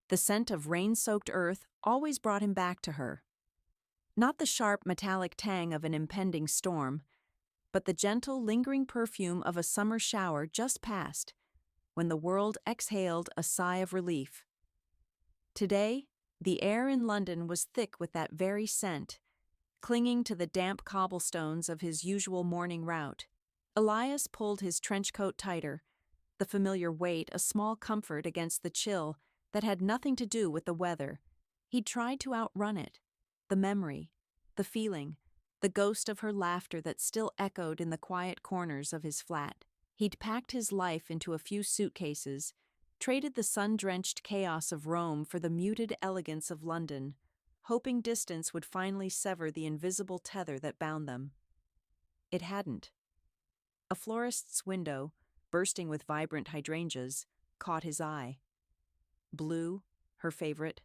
The scent of rain-soaked earth always brought him back to her. Not the sharp, metallic tang of an impending storm, but the gentle, lingering perfume of a summer shower just past, when the world exhaled a sigh of relief. Today, the air in London was thick with that very scent, clinging to the damp cobblestones of his usual morning route. Elias pulled his trench coat tighter, the familiar weight a small comfort against the chill that had nothing to do with the weather. He tried to outrun it, the memory, the feeling, the ghost of her laughter that still echoed in the quiet corners of his flat. He'd packed his life into a few suitcases, traded the sun-drenched chaos of Rome for the muted elegance of London, hoping distance would finally sever the invisible tether that bound them. It hadn't. A florist's window, bursting with vibrant hydrangeas, caught his eye. Blue, her favorite.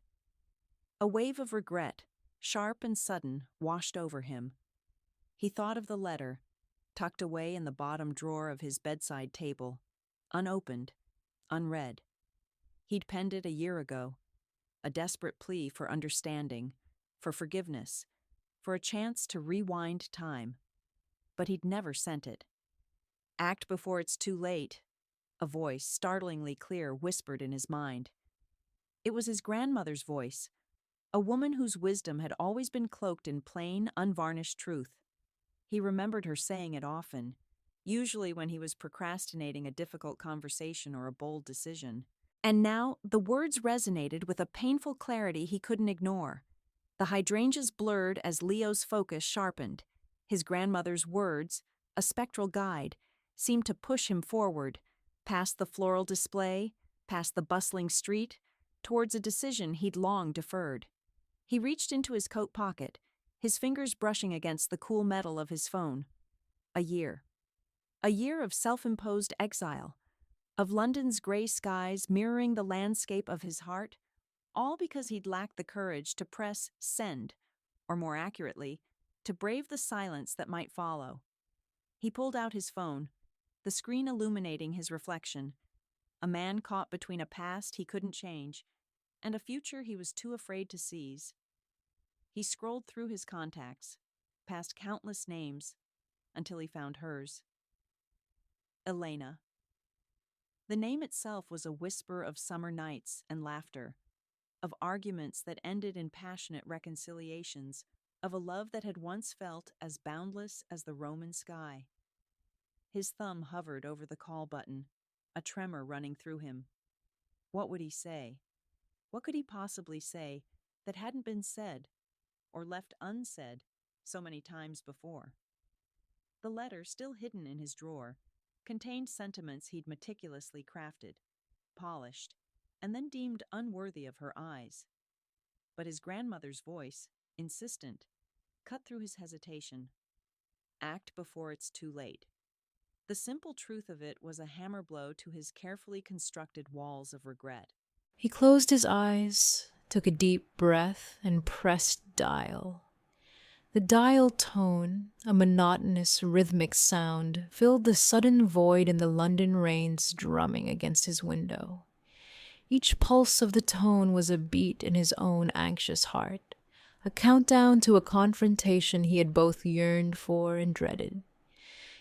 A wave of regret, sharp and sudden, washed over him. He thought of the letter, tucked away in the bottom drawer of his bedside table, unopened, unread. He'd penned it a year ago, a desperate plea for understanding, for forgiveness, for a chance to rewind time. But he'd never sent it. Act before it's too late, a voice, startlingly clear, whispered in his mind. It was his grandmother's voice, a woman whose wisdom had always been cloaked in plain, unvarnished truth. He remembered her saying it often, usually when he was procrastinating a difficult conversation or a bold decision. And now the words resonated with a painful clarity he couldn't ignore. The hydrangeas blurred as Leo's focus sharpened. His grandmother's words, a spectral guide, seemed to push him forward, past the floral display, past the bustling street, towards a decision he'd long deferred. He reached into his coat pocket, his fingers brushing against the cool metal of his phone. A year. A year of self-imposed exile, of London's gray skies mirroring the landscape of his heart, all because he'd lacked the courage to press send, or more accurately, to brave the silence that might follow. He pulled out his phone, the screen illuminating his reflection, a man caught between a past he couldn't change and a future he was too afraid to seize. He scrolled through his contacts, past countless names, until he found hers. Elena. The name itself was a whisper of summer nights and laughter, of arguments that ended in passionate reconciliations, of a love that had once felt as boundless as the Roman sky. His thumb hovered over the call button, a tremor running through him. What would he say? What could he possibly say that hadn't been said, or left unsaid, so many times before? The letter, still hidden in his drawer, contained sentiments he'd meticulously crafted, polished, and then deemed unworthy of her eyes. But his grandmother's voice, insistent, cut through his hesitation. Act before it's too late. The simple truth of it was a hammer blow to his carefully constructed walls of regret. He closed his eyes, took a deep breath, and pressed dial. The dial tone, a monotonous, rhythmic sound, filled the sudden void in the London rains drumming against his window. Each pulse of the tone was a beat in his own anxious heart, a countdown to a confrontation he had both yearned for and dreaded.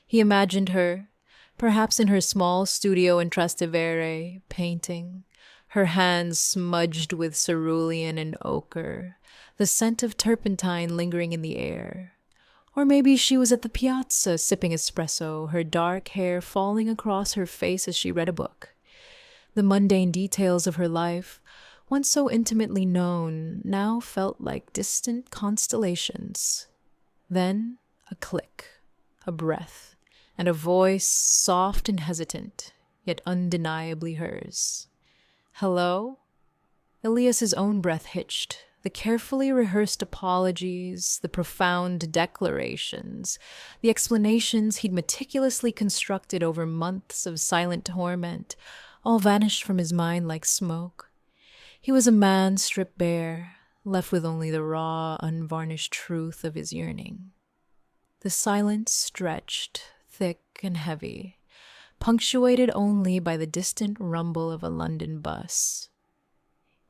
He imagined her, perhaps in her small studio in Trastevere, painting, her hands smudged with cerulean and ochre, the scent of turpentine lingering in the air. Or maybe she was at the piazza sipping espresso, her dark hair falling across her face as she read a book. The mundane details of her life, once so intimately known, now felt like distant constellations. Then a click, a breath, and a voice soft and hesitant, yet undeniably hers. Hello? Elias's own breath hitched. The carefully rehearsed apologies, the profound declarations, the explanations he'd meticulously constructed over months of silent torment, all vanished from his mind like smoke. He was a man stripped bare, left with only the raw, unvarnished truth of his yearning. The silence stretched, thick and heavy, punctuated only by the distant rumble of a London bus.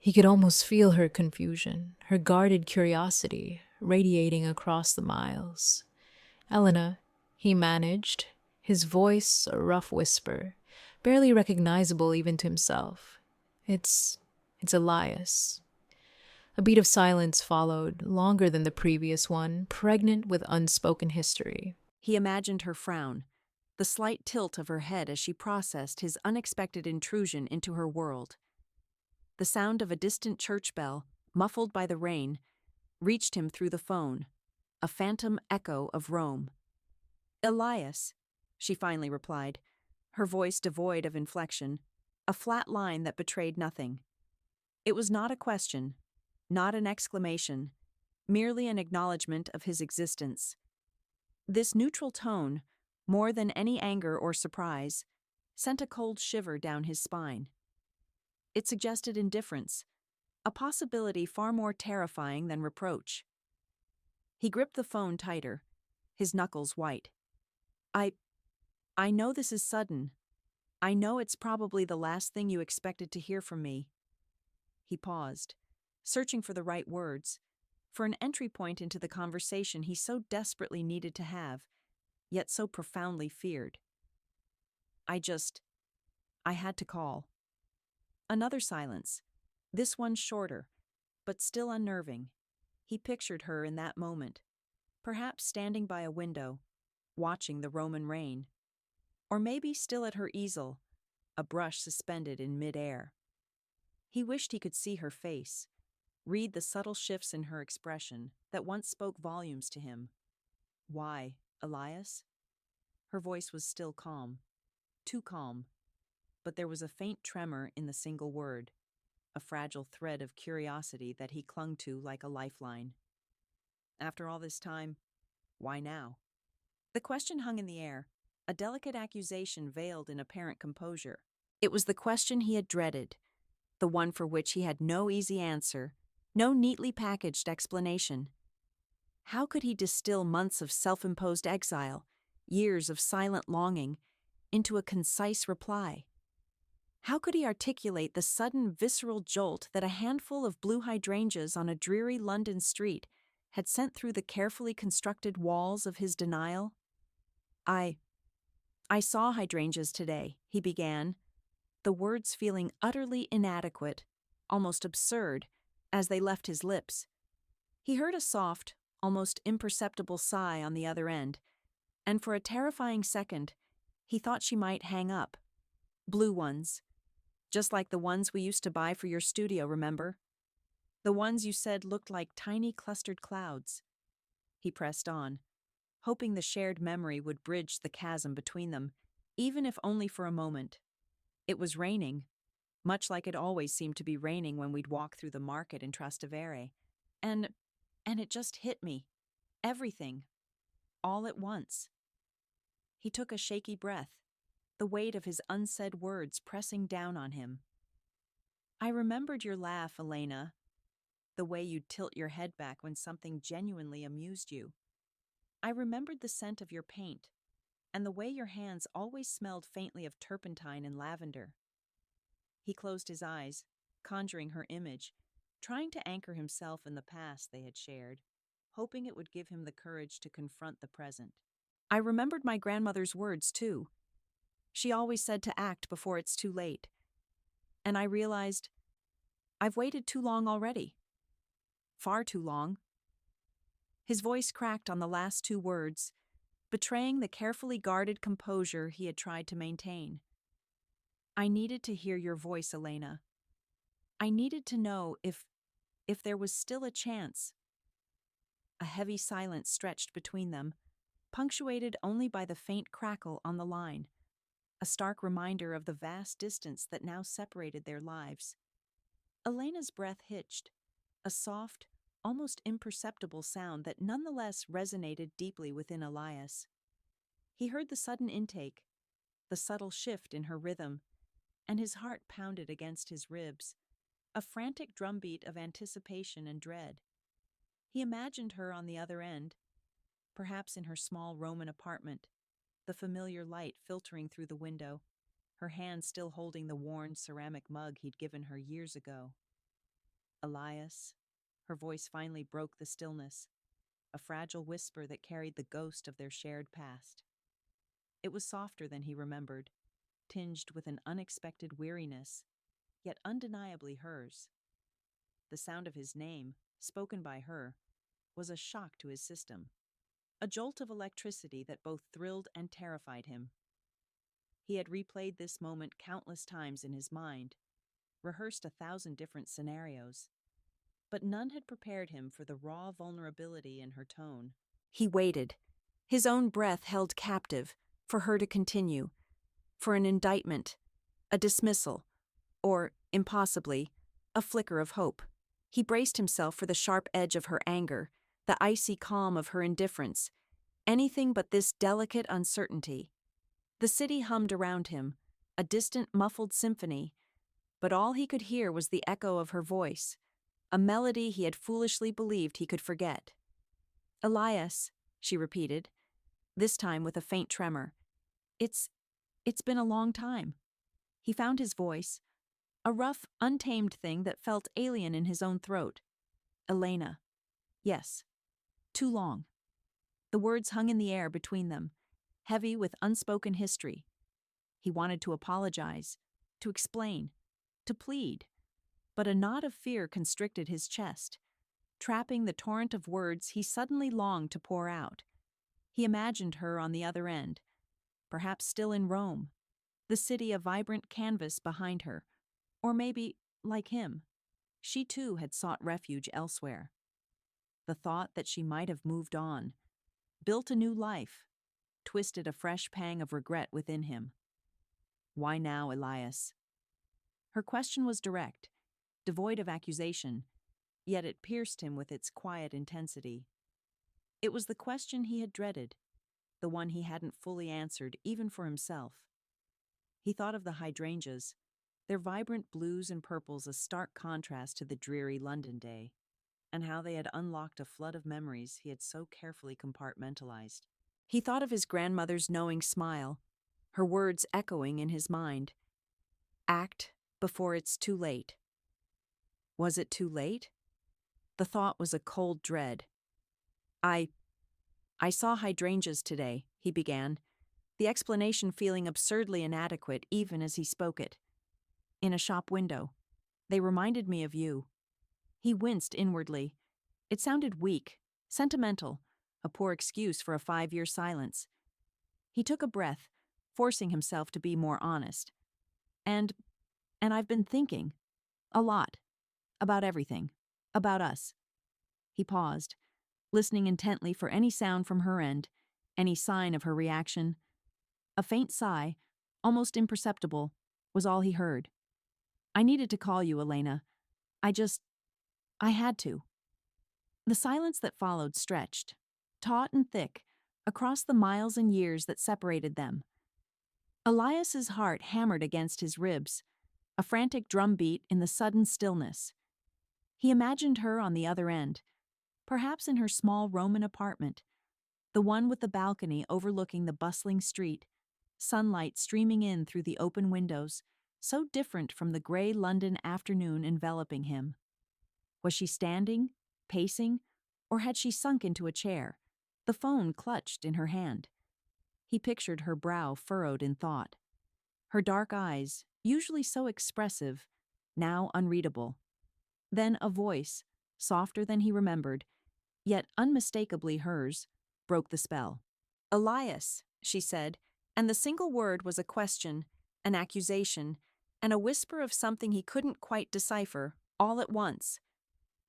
He could almost feel her confusion, her guarded curiosity radiating across the miles. Elena, he managed, his voice a rough whisper, barely recognizable even to himself. It's Elias. A beat of silence followed, longer than the previous one, pregnant with unspoken history. He imagined her frown, the slight tilt of her head as she processed his unexpected intrusion into her world. The sound of a distant church bell, muffled by the rain, reached him through the phone, a phantom echo of Rome. "Elias," she finally replied, her voice devoid of inflection, a flat line that betrayed nothing. It was not a question, not an exclamation, merely an acknowledgement of his existence. This neutral tone, more than any anger or surprise, sent a cold shiver down his spine. It suggested indifference, a possibility far more terrifying than reproach. He gripped the phone tighter, his knuckles white. I know this is sudden. I know it's probably the last thing you expected to hear from me." He paused, searching for the right words, for an entry point into the conversation he so desperately needed to have, yet so profoundly feared. I had to call." Another silence, this one shorter, but still unnerving. He pictured her in that moment, perhaps standing by a window, watching the Roman rain, or maybe still at her easel, a brush suspended in mid-air. He wished he could see her face, read the subtle shifts in her expression that once spoke volumes to him. "Why, Elias?" Her voice was still calm, too calm, but there was a faint tremor in the single word, a fragile thread of curiosity that he clung to like a lifeline. After all this time, why now? The question hung in the air, a delicate accusation veiled in apparent composure. It was the question he had dreaded, the one for which he had no easy answer, no neatly packaged explanation. How could he distill months of self-imposed exile, years of silent longing, into a concise reply? How could he articulate the sudden visceral jolt that a handful of blue hydrangeas on a dreary London street had sent through the carefully constructed walls of his denial? I saw hydrangeas today," he began, the words feeling utterly inadequate, almost absurd, as they left his lips. He heard a soft, almost imperceptible sigh on the other end, and for a terrifying second, he thought she might hang up. "Blue ones. Just like the ones we used to buy for your studio, remember? The ones you said looked like tiny clustered clouds." He pressed on, hoping the shared memory would bridge the chasm between them, even if only for a moment. It was raining, much like it always seemed to be raining when we'd walk through the market in Trastevere. And it just hit me. Everything. All at once. He took a shaky breath, the weight of his unsaid words pressing down on him. "I remembered your laugh, Elena, the way you'd tilt your head back when something genuinely amused you. I remembered the scent of your paint, and the way your hands always smelled faintly of turpentine and lavender." He closed his eyes, conjuring her image, trying to anchor himself in the past they had shared, hoping it would give him the courage to confront the present. "I remembered my grandmother's words, too. She always said to act before it's too late. And I realized I've waited too long already. Far too long." His voice cracked on the last two words, betraying the carefully guarded composure he had tried to maintain. "I needed to hear your voice, Elena. I needed to know if there was still a chance." A heavy silence stretched between them, punctuated only by the faint crackle on the line, a stark reminder of the vast distance that now separated their lives. Elena's breath hitched, a soft, almost imperceptible sound that nonetheless resonated deeply within Elias. He heard the sudden intake, the subtle shift in her rhythm, and his heart pounded against his ribs, a frantic drumbeat of anticipation and dread. He imagined her on the other end, perhaps in her small Roman apartment, the familiar light filtering through the window, her hand still holding the worn ceramic mug he'd given her years ago. Elias. Her voice finally broke the stillness, a fragile whisper that carried the ghost of their shared past. It was softer than he remembered, tinged with an unexpected weariness, yet undeniably hers. The sound of his name, spoken by her, was a shock to his system, a jolt of electricity that both thrilled and terrified him. He had replayed this moment countless times in his mind, rehearsed 1,000 different scenarios, but none had prepared him for the raw vulnerability in her tone. He waited, his own breath held captive, for her to continue, for an indictment, a dismissal, or, impossibly, a flicker of hope. He braced himself for the sharp edge of her anger, the icy calm of her indifference, anything but this delicate uncertainty. The city hummed around him, a distant, muffled symphony, but all he could hear was the echo of her voice, a melody he had foolishly believed he could forget. "Elias," she repeated, this time with a faint tremor. It's been a long time." He found his voice, a rough, untamed thing that felt alien in his own throat. "Elena. Yes. Too long." The words hung in the air between them, heavy with unspoken history. He wanted to apologize, to explain, to plead, but a knot of fear constricted his chest, trapping the torrent of words he suddenly longed to pour out. He imagined her on the other end, perhaps still in Rome, the city a vibrant canvas behind her, or maybe, like him, she too had sought refuge elsewhere. The thought that she might have moved on, built a new life, twisted a fresh pang of regret within him. Why now, Elias? Her question was direct, devoid of accusation, yet it pierced him with its quiet intensity. It was the question he had dreaded, the one he hadn't fully answered even for himself. He thought of the hydrangeas, their vibrant blues and purples a stark contrast to the dreary London day, and how they had unlocked a flood of memories he had so carefully compartmentalized. He thought of his grandmother's knowing smile, her words echoing in his mind. Act before it's too late. Was it too late? The thought was a cold dread. I saw hydrangeas today, he began, the explanation feeling absurdly inadequate even as he spoke it. In a shop window. They reminded me of you. He winced inwardly. It sounded weak, sentimental, a poor excuse for a 5-year silence. He took a breath, forcing himself to be more honest. And I've been thinking. A lot. About everything. About us. He paused, listening intently for any sound from her end, any sign of her reaction. A faint sigh, almost imperceptible, was all he heard. I needed to call you, Elena. I had to. The silence that followed stretched, taut and thick, across the miles and years that separated them. Elias's heart hammered against his ribs, a frantic drumbeat in the sudden stillness. He imagined her on the other end, perhaps in her small Roman apartment, the one with the balcony overlooking the bustling street, sunlight streaming in through the open windows, so different from the gray London afternoon enveloping him. Was she standing, pacing, or had she sunk into a chair, the phone clutched in her hand? He pictured her brow furrowed in thought. Her dark eyes, usually so expressive, now unreadable. Then a voice, softer than he remembered, yet unmistakably hers, broke the spell. "Elias," she said, and the single word was a question, an accusation, and a whisper of something he couldn't quite decipher, all at once.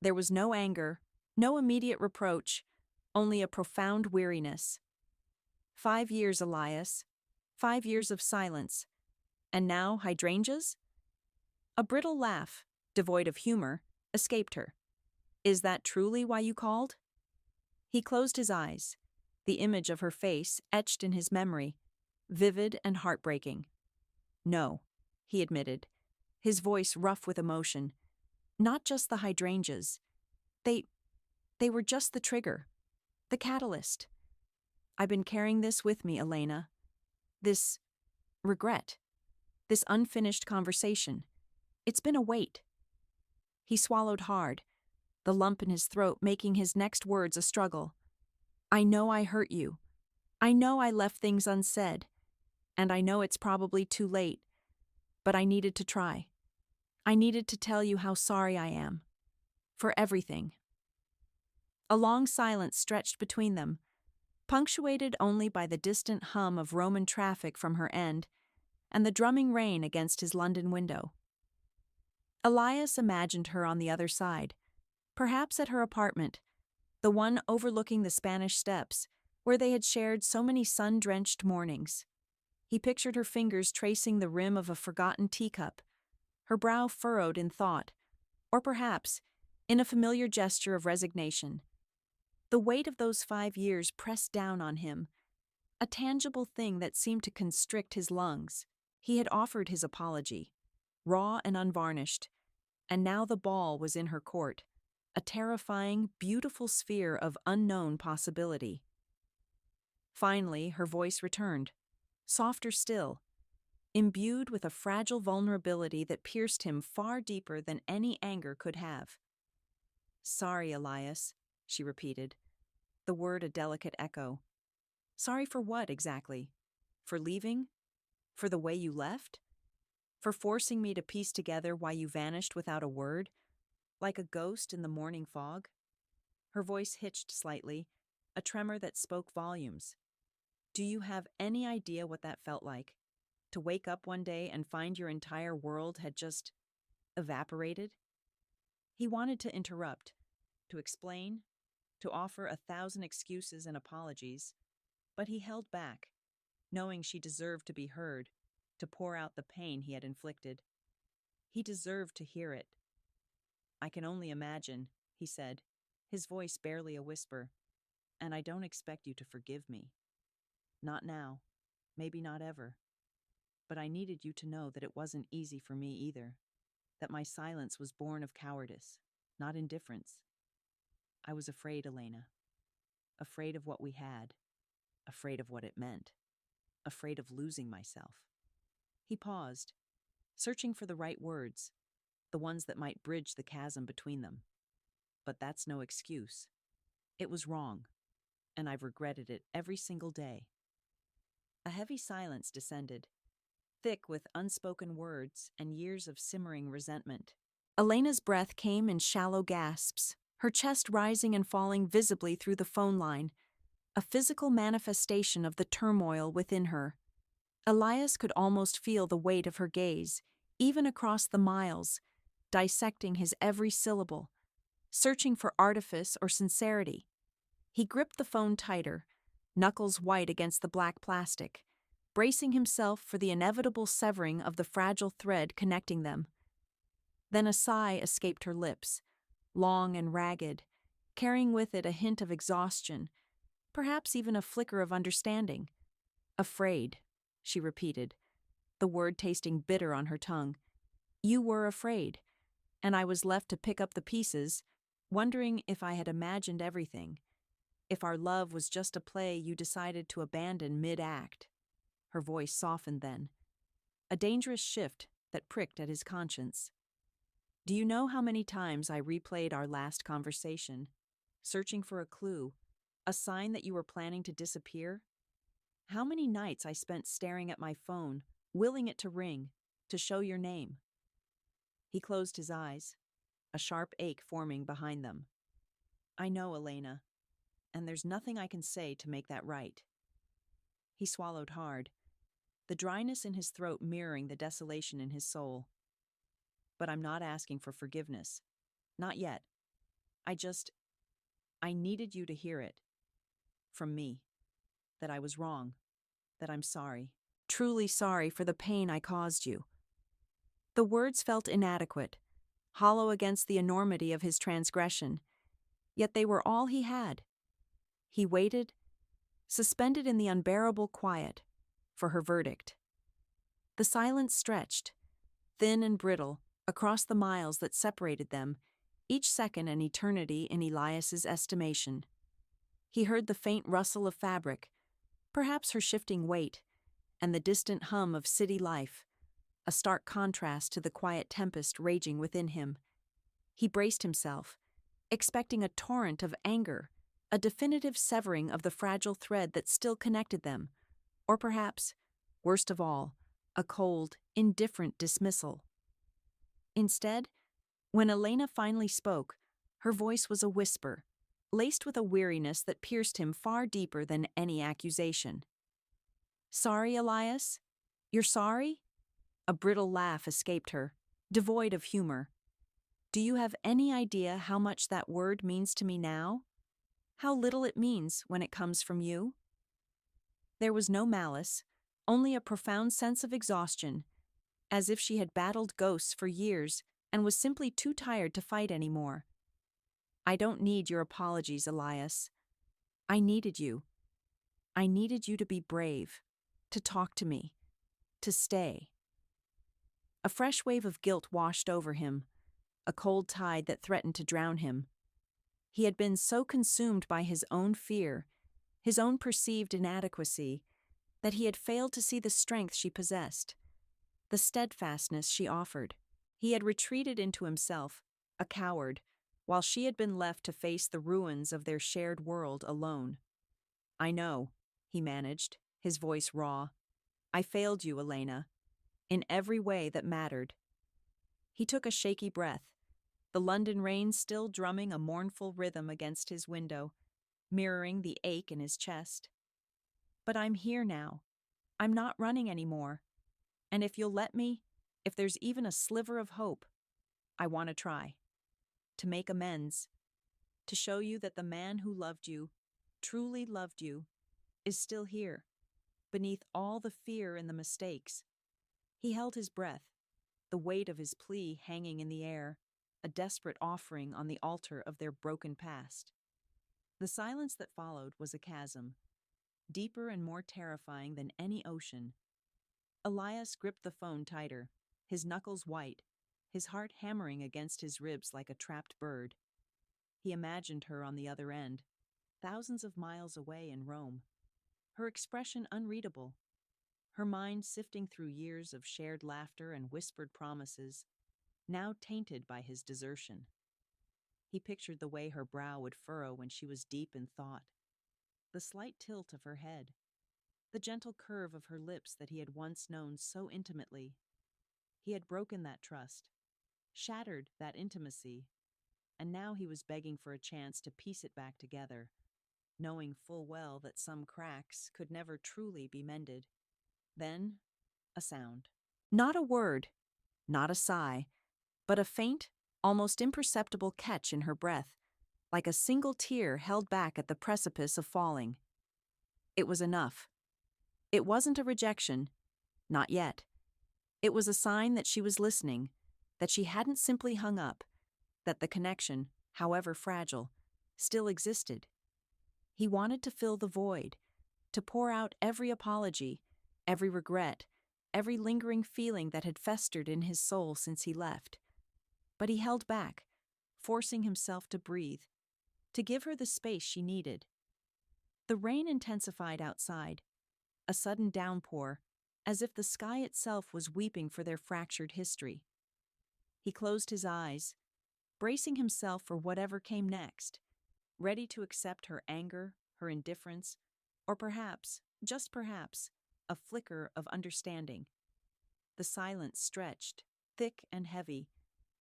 There was no anger, no immediate reproach, only a profound weariness. 5 years, Elias. 5 years of silence. And now hydrangeas? A brittle laugh, devoid of humor, escaped her. Is that truly why you called? He closed his eyes, the image of her face etched in his memory, vivid and heartbreaking. No, he admitted, his voice rough with emotion. Not just the hydrangeas. They were just the trigger, the catalyst. I've been carrying this with me, Elena. This regret, this unfinished conversation. It's been a weight. He swallowed hard, the lump in his throat making his next words a struggle. I know I hurt you. I know I left things unsaid. And I know it's probably too late. But I needed to try. I needed to tell you how sorry I am. For everything. A long silence stretched between them, punctuated only by the distant hum of Roman traffic from her end and the drumming rain against his London window. Elias imagined her on the other side, perhaps at her apartment, the one overlooking the Spanish Steps, where they had shared so many sun-drenched mornings. He pictured her fingers tracing the rim of a forgotten teacup, her brow furrowed in thought, or perhaps in a familiar gesture of resignation. The weight of those 5 years pressed down on him, a tangible thing that seemed to constrict his lungs. He had offered his apology, raw and unvarnished, and now the ball was in her court, a terrifying, beautiful sphere of unknown possibility. Finally, her voice returned, softer still, imbued with a fragile vulnerability that pierced him far deeper than any anger could have. Sorry, Elias, she repeated, the word a delicate echo. Sorry for what, exactly? For leaving? For the way you left? For forcing me to piece together why you vanished without a word, like a ghost in the morning fog? Her voice hitched slightly, a tremor that spoke volumes. Do you have any idea what that felt like? To wake up one day and find your entire world had just evaporated? He wanted to interrupt, to explain, to offer 1,000 excuses and apologies, but he held back, knowing she deserved to be heard, to pour out the pain he had inflicted. He deserved to hear it. I can only imagine, he said, his voice barely a whisper, and I don't expect you to forgive me. Not now, maybe not ever. But I needed you to know that it wasn't easy for me either, that my silence was born of cowardice, not indifference. I was afraid, Elena. Afraid of what we had, afraid of what it meant, afraid of losing myself. He paused, searching for the right words, the ones that might bridge the chasm between them. But that's no excuse. It was wrong, and I've regretted it every single day. A heavy silence descended, thick with unspoken words and years of simmering resentment. Elena's breath came in shallow gasps, her chest rising and falling visibly through the phone line, a physical manifestation of the turmoil within her. Elias could almost feel the weight of her gaze, even across the miles, dissecting his every syllable, searching for artifice or sincerity. He gripped the phone tighter, knuckles white against the black plastic, bracing himself for the inevitable severing of the fragile thread connecting them. Then a sigh escaped her lips, long and ragged, carrying with it a hint of exhaustion, perhaps even a flicker of understanding. Afraid, she repeated, the word tasting bitter on her tongue. You were afraid, and I was left to pick up the pieces, wondering if I had imagined everything, if our love was just a play you decided to abandon mid-act. Her voice softened then, a dangerous shift that pricked at his conscience. Do you know how many times I replayed our last conversation, searching for a clue, a sign that you were planning to disappear? How many nights I spent staring at my phone, willing it to ring, to show your name? He closed his eyes, a sharp ache forming behind them. I know, Elena, and there's nothing I can say to make that right. He swallowed hard, the dryness in his throat mirroring the desolation in his soul. But I'm not asking for forgiveness. Not yet. I needed you to hear it. From me. That I was wrong. That I'm sorry. Truly sorry for the pain I caused you. The words felt inadequate, hollow against the enormity of his transgression, yet they were all he had. He waited, suspended in the unbearable quiet, for her verdict. The silence stretched, thin and brittle, across the miles that separated them, each second an eternity in Elias's estimation. He heard the faint rustle of fabric, perhaps her shifting weight, and the distant hum of city life, a stark contrast to the quiet tempest raging within him. He braced himself, expecting a torrent of anger, a definitive severing of the fragile thread that still connected them, or perhaps, worst of all, a cold, indifferent dismissal. Instead, when Elena finally spoke, her voice was a whisper, laced with a weariness that pierced him far deeper than any accusation. "Sorry, Elias? You're sorry?" A brittle laugh escaped her, devoid of humor. "Do you have any idea how much that word means to me now? How little it means when it comes from you?" There was no malice, only a profound sense of exhaustion, as if she had battled ghosts for years and was simply too tired to fight anymore. "I don't need your apologies, Elias. I needed you. I needed you to be brave, to talk to me, to stay." A fresh wave of guilt washed over him, a cold tide that threatened to drown him. He had been so consumed by his own fear, his own perceived inadequacy, that he had failed to see the strength she possessed, the steadfastness she offered. He had retreated into himself, a coward, while she had been left to face the ruins of their shared world alone. "I know," he managed, his voice raw. "I failed you, Elena, in every way that mattered." He took a shaky breath, the London rain still drumming a mournful rhythm against his window, mirroring the ache in his chest. "But I'm here now. I'm not running anymore. And if you'll let me, if there's even a sliver of hope, I want to try. To make amends. To show you that the man who loved you, truly loved you, is still here, beneath all the fear and the mistakes." He held his breath, the weight of his plea hanging in the air, a desperate offering on the altar of their broken past. The silence that followed was a chasm, deeper and more terrifying than any ocean. Elias gripped the phone tighter, his knuckles white, his heart hammering against his ribs like a trapped bird. He imagined her on the other end, thousands of miles away in Rome, her expression unreadable, her mind sifting through years of shared laughter and whispered promises, now tainted by his desertion. He pictured the way her brow would furrow when she was deep in thought, the slight tilt of her head, the gentle curve of her lips that he had once known so intimately. He had broken that trust, shattered that intimacy, and now he was begging for a chance to piece it back together, knowing full well that some cracks could never truly be mended. Then, a sound. Not a word, not a sigh, but a faint, almost imperceptible catch in her breath, like a single tear held back at the precipice of falling. It was enough. It wasn't a rejection, not yet. It was a sign that she was listening, that she hadn't simply hung up, that the connection, however fragile, still existed. He wanted to fill the void, to pour out every apology, every regret, every lingering feeling that had festered in his soul since he left. But he held back, forcing himself to breathe, to give her the space she needed. The rain intensified outside, a sudden downpour, as if the sky itself was weeping for their fractured history. He closed his eyes, bracing himself for whatever came next, ready to accept her anger, her indifference, or perhaps, just perhaps, a flicker of understanding. The silence stretched, thick and heavy,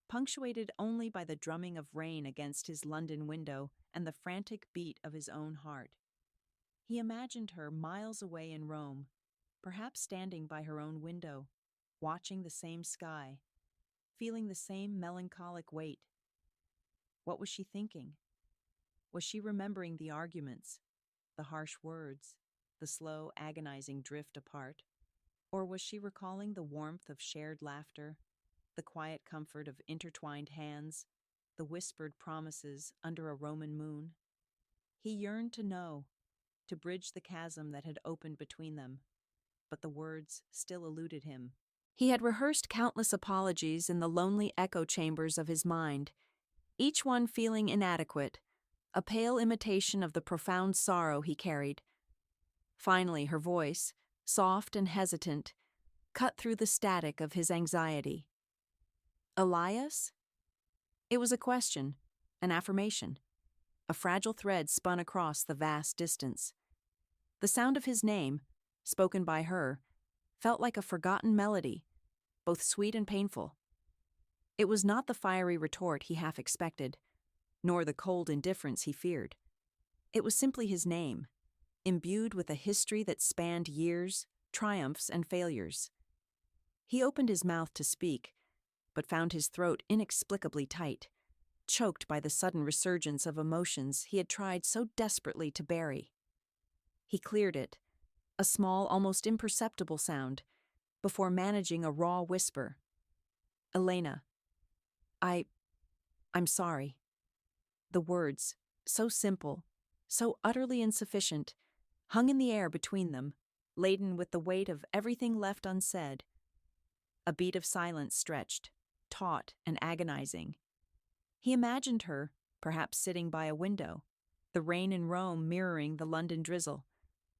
punctuated only by the drumming of rain against his London window and the frantic beat of his own heart. He imagined her miles away in Rome, perhaps standing by her own window, watching the same sky, feeling the same melancholic weight. What was she thinking? Was she remembering the arguments, the harsh words, the slow, agonizing drift apart? Or was she recalling the warmth of shared laughter, the quiet comfort of intertwined hands, the whispered promises under a Roman moon? He yearned to know, to bridge the chasm that had opened between them, but the words still eluded him. He had rehearsed countless apologies in the lonely echo chambers of his mind, each one feeling inadequate, a pale imitation of the profound sorrow he carried. Finally, her voice, soft and hesitant, cut through the static of his anxiety. "Elias?" It was a question, an affirmation. A fragile thread spun across the vast distance. The sound of his name, spoken by her, felt like a forgotten melody, both sweet and painful. It was not the fiery retort he half expected, nor the cold indifference he feared. It was simply his name, imbued with a history that spanned years, triumphs, and failures. He opened his mouth to speak, but found his throat inexplicably tight, choked by the sudden resurgence of emotions he had tried so desperately to bury. He cleared it, a small, almost imperceptible sound, before managing a raw whisper. "Elena, I'm sorry." The words, so simple, so utterly insufficient, hung in the air between them, laden with the weight of everything left unsaid. A beat of silence stretched, taut and agonizing. He imagined her, perhaps sitting by a window, the rain in Rome mirroring the London drizzle,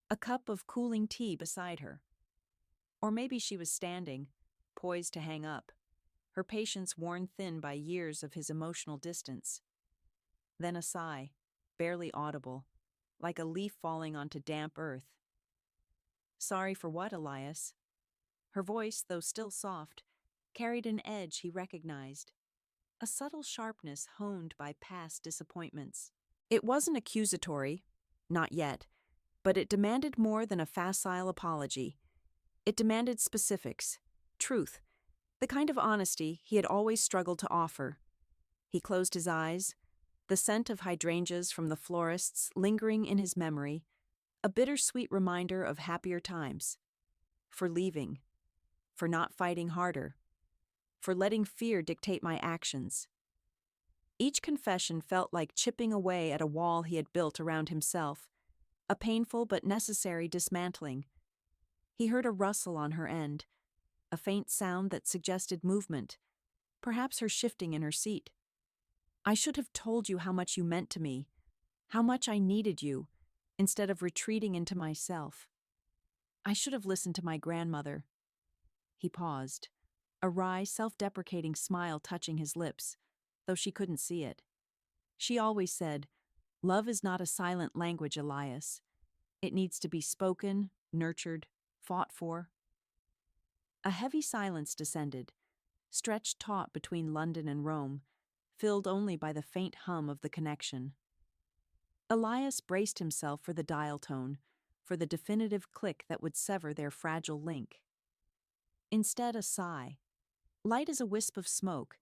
a cup of cooling tea beside her. Or maybe she was standing, poised to hang up, her patience worn thin by years of his emotional distance. Then a sigh, barely audible, like a leaf falling onto damp earth. "Sorry for what, Elias?" Her voice, though still soft, carried an edge he recognized, a subtle sharpness honed by past disappointments. It wasn't accusatory, not yet, but it demanded more than a facile apology. It demanded specifics, truth, the kind of honesty he had always struggled to offer. He closed his eyes, the scent of hydrangeas from the florists lingering in his memory, a bittersweet reminder of happier times. For leaving, for not fighting harder, for letting fear dictate my actions. Each confession felt like chipping away at a wall he had built around himself, a painful but necessary dismantling. He heard a rustle on her end, a faint sound that suggested movement, perhaps her shifting in her seat. "I should have told you how much you meant to me, how much I needed you, instead of retreating into myself. I should have listened to my grandmother." He paused, a wry, self-deprecating smile touching his lips, though she couldn't see it. She always said, "Love is not a silent language, Elias. It needs to be spoken, nurtured, fought for." A heavy silence descended, stretched taut between London and Rome, filled only by the faint hum of the connection. Elias braced himself for the dial tone, for the definitive click that would sever their fragile link. Instead, a sigh, light as a wisp of smoke,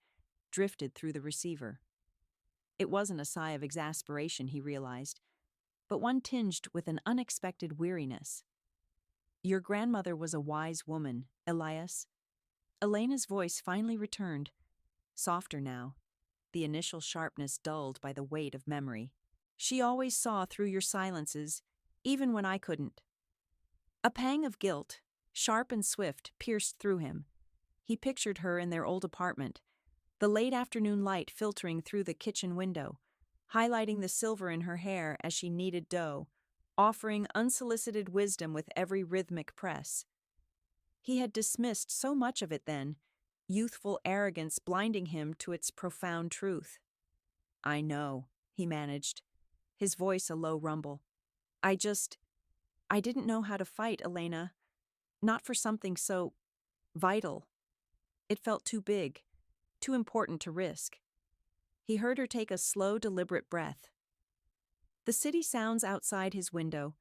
drifted through the receiver. It wasn't a sigh of exasperation, he realized, but one tinged with an unexpected weariness. "Your grandmother was a wise woman, Elias." Elena's voice finally returned, softer now, the initial sharpness dulled by the weight of memory. "She always saw through your silences, even when I couldn't." A pang of guilt, sharp and swift, pierced through him. He pictured her in their old apartment, the late afternoon light filtering through the kitchen window, highlighting the silver in her hair as she kneaded dough, offering unsolicited wisdom with every rhythmic press. He had dismissed so much of it then, youthful arrogance blinding him to its profound truth. "I know," he managed, his voice a low rumble. I didn't know how to fight, Elena. Not for something so vital. It felt too big, too important to risk." He heard her take a slow, deliberate breath. The city sounds outside his window,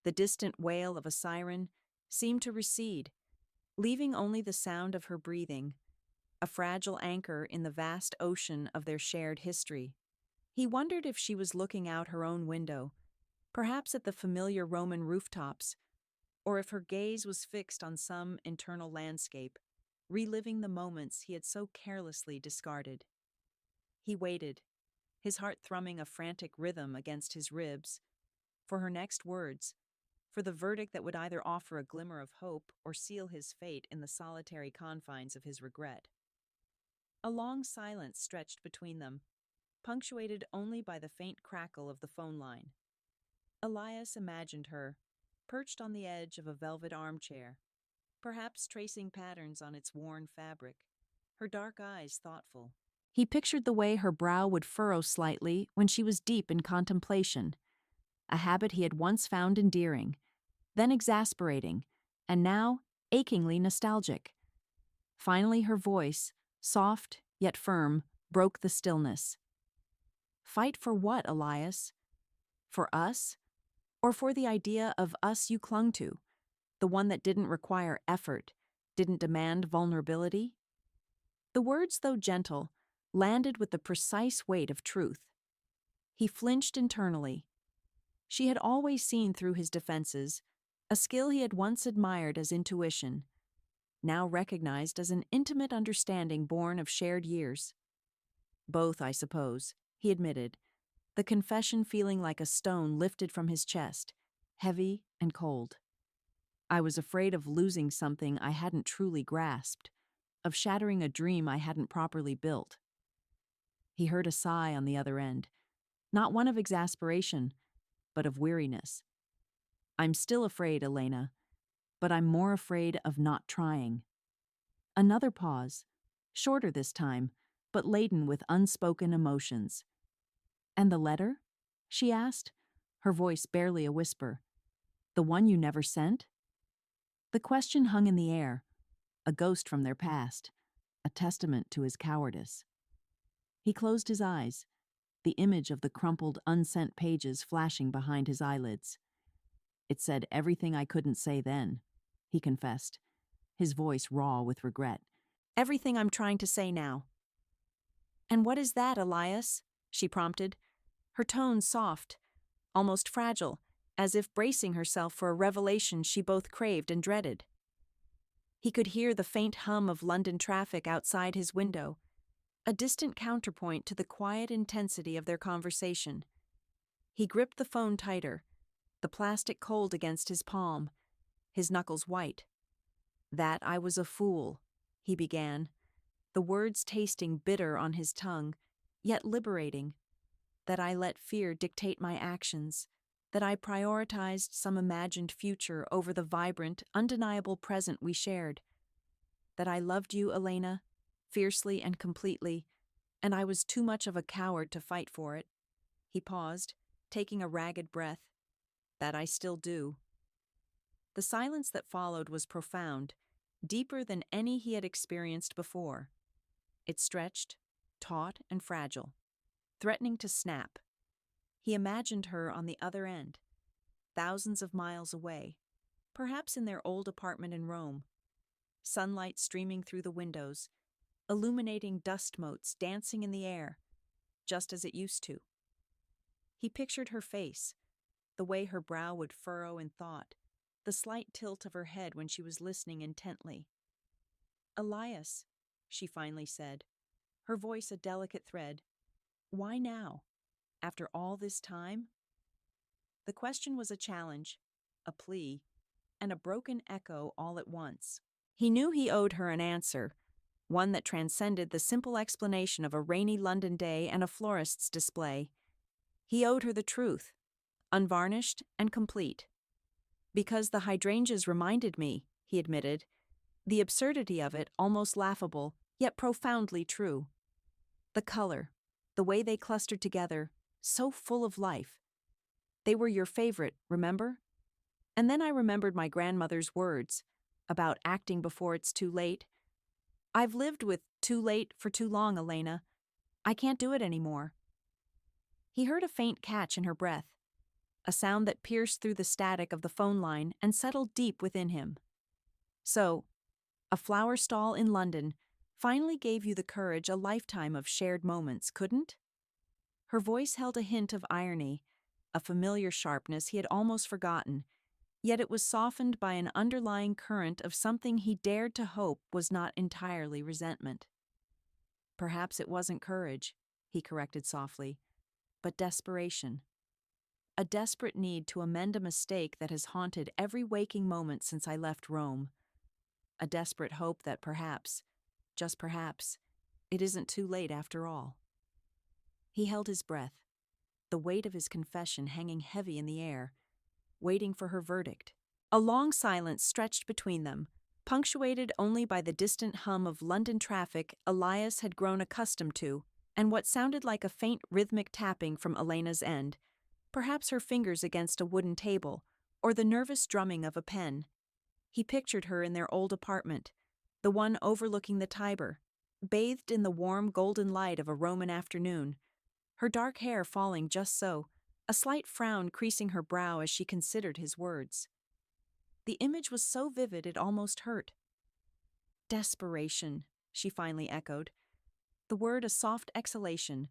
the distant wail of a siren, seemed to recede, leaving only the sound of her breathing, a fragile anchor in the vast ocean of their shared history. He wondered if she was looking out her own window, perhaps at the familiar Roman rooftops, or if her gaze was fixed on some internal landscape, reliving the moments he had so carelessly discarded. He waited, his heart thrumming a frantic rhythm against his ribs, for her next words, for the verdict that would either offer a glimmer of hope or seal his fate in the solitary confines of his regret. A long silence stretched between them, punctuated only by the faint crackle of the phone line. Elias imagined her, perched on the edge of a velvet armchair, perhaps tracing patterns on its worn fabric, her dark eyes thoughtful. He pictured the way her brow would furrow slightly when she was deep in contemplation, a habit he had once found endearing, then exasperating, and now achingly nostalgic. Finally, her voice, soft yet firm, broke the stillness. Fight for what, Elias? For us? Or for the idea of us you clung to, the one that didn't require effort, didn't demand vulnerability? The words, though gentle, landed with the precise weight of truth. He flinched internally. She had always seen through his defenses, a skill he had once admired as intuition, now recognized as an intimate understanding born of shared years. Both, I suppose, he admitted, the confession feeling like a stone lifted from his chest, heavy and cold. I was afraid of losing something I hadn't truly grasped, of shattering a dream I hadn't properly built. He heard a sigh on the other end, not one of exasperation, but of weariness. I'm still afraid, Elena, but I'm more afraid of not trying. Another pause, shorter this time, but laden with unspoken emotions. And the letter? She asked, her voice barely a whisper. The one you never sent? The question hung in the air, a ghost from their past, a testament to his cowardice. He closed his eyes, the image of the crumpled, unsent pages flashing behind his eyelids. It said everything I couldn't say then, he confessed, his voice raw with regret. Everything I'm trying to say now. And what is that, Elias? She prompted, her tone soft, almost fragile, as if bracing herself for a revelation she both craved and dreaded. He could hear the faint hum of London traffic outside his window, a distant counterpoint to the quiet intensity of their conversation. He gripped the phone tighter, the plastic cold against his palm, his knuckles white. That I was a fool, he began, the words tasting bitter on his tongue, yet liberating. That I let fear dictate my actions, that I prioritized some imagined future over the vibrant, undeniable present we shared. That I loved you, Elena, fiercely and completely, and I was too much of a coward to fight for it. He paused, taking a ragged breath. That I still do. The silence that followed was profound, deeper than any he had experienced before. It stretched, taut and fragile, threatening to snap. He imagined her on the other end, thousands of miles away, perhaps in their old apartment in Rome, sunlight streaming through the windows, illuminating dust motes dancing in the air, just as it used to. He pictured her face, the way her brow would furrow in thought, the slight tilt of her head when she was listening intently. Elias, she finally said, her voice a delicate thread. Why now? After all this time? The question was a challenge, a plea, and a broken echo all at once. He knew he owed her an answer, one that transcended the simple explanation of a rainy London day and a florist's display. He owed her the truth, unvarnished and complete. Because the hydrangeas reminded me, he admitted, the absurdity of it almost laughable, yet profoundly true. The color, the way they clustered together, so full of life. They were your favorite, remember? And then I remembered my grandmother's words about acting before it's too late. I've lived with too late for too long, Elena. I can't do it anymore. He heard a faint catch in her breath, a sound that pierced through the static of the phone line and settled deep within him. So, a flower stall in London finally gave you the courage a lifetime of shared moments, couldn't? Her voice held a hint of irony, a familiar sharpness he had almost forgotten, yet it was softened by an underlying current of something he dared to hope was not entirely resentment. Perhaps it wasn't courage, he corrected softly, but desperation. A desperate need to amend a mistake that has haunted every waking moment since I left Rome. A desperate hope that perhaps, just perhaps, it isn't too late after all. He held his breath, the weight of his confession hanging heavy in the air, waiting for her verdict. A long silence stretched between them, punctuated only by the distant hum of London traffic Elias had grown accustomed to, and what sounded like a faint rhythmic tapping from Elena's end, perhaps her fingers against a wooden table, or the nervous drumming of a pen. He pictured her in their old apartment, the one overlooking the Tiber, bathed in the warm golden light of a Roman afternoon, her dark hair falling just so, a slight frown creasing her brow as she considered his words. The image was so vivid it almost hurt. Desperation, she finally echoed, the word a soft exhalation,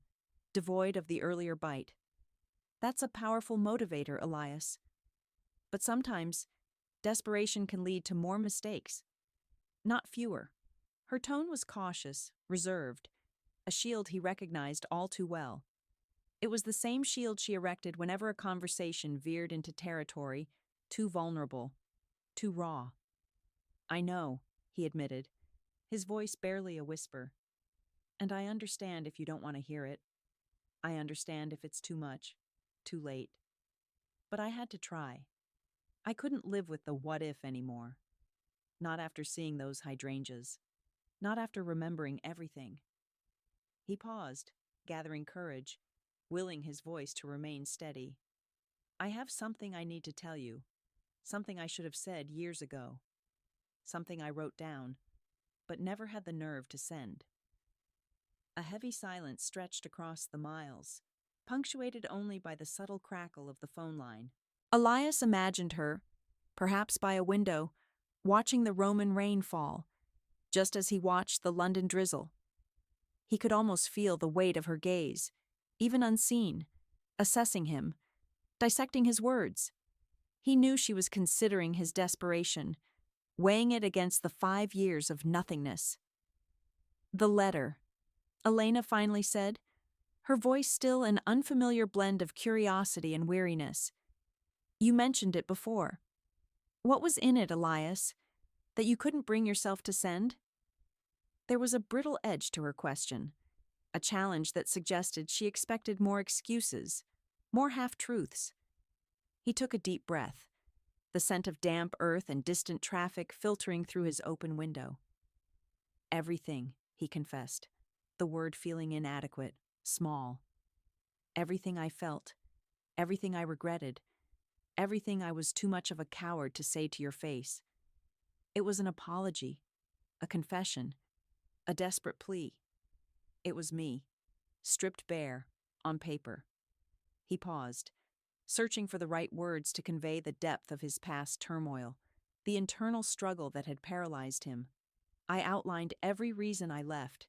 devoid of the earlier bite. That's a powerful motivator, Elias. But sometimes, desperation can lead to more mistakes, not fewer. Her tone was cautious, reserved, a shield he recognized all too well. It was the same shield she erected whenever a conversation veered into territory too vulnerable, too raw. I know, he admitted, his voice barely a whisper. And I understand if you don't want to hear it. I understand if it's too much, too late. But I had to try. I couldn't live with the what if anymore. Not after seeing those hydrangeas. Not after remembering everything. He paused, gathering courage, willing his voice to remain steady. I have something I need to tell you. Something I should have said years ago. Something I wrote down, but never had the nerve to send. A heavy silence stretched across the miles, punctuated only by the subtle crackle of the phone line. Elias imagined her, perhaps by a window, watching the Roman rain fall, just as he watched the London drizzle. He could almost feel the weight of her gaze, even unseen, assessing him, dissecting his words. He knew she was considering his desperation, weighing it against the 5 years of nothingness. The letter, Elena finally said, her voice still an unfamiliar blend of curiosity and weariness. You mentioned it before. What was in it, Elias, that you couldn't bring yourself to send? There was a brittle edge to her question, a challenge that suggested she expected more excuses, more half-truths. He took a deep breath, the scent of damp earth and distant traffic filtering through his open window. Everything, he confessed, the word feeling inadequate, small. Everything I felt, everything I regretted, everything I was too much of a coward to say to your face. It was an apology, a confession, a desperate plea. It was me, stripped bare, on paper. He paused, searching for the right words to convey the depth of his past turmoil, the internal struggle that had paralyzed him. I outlined every reason I left,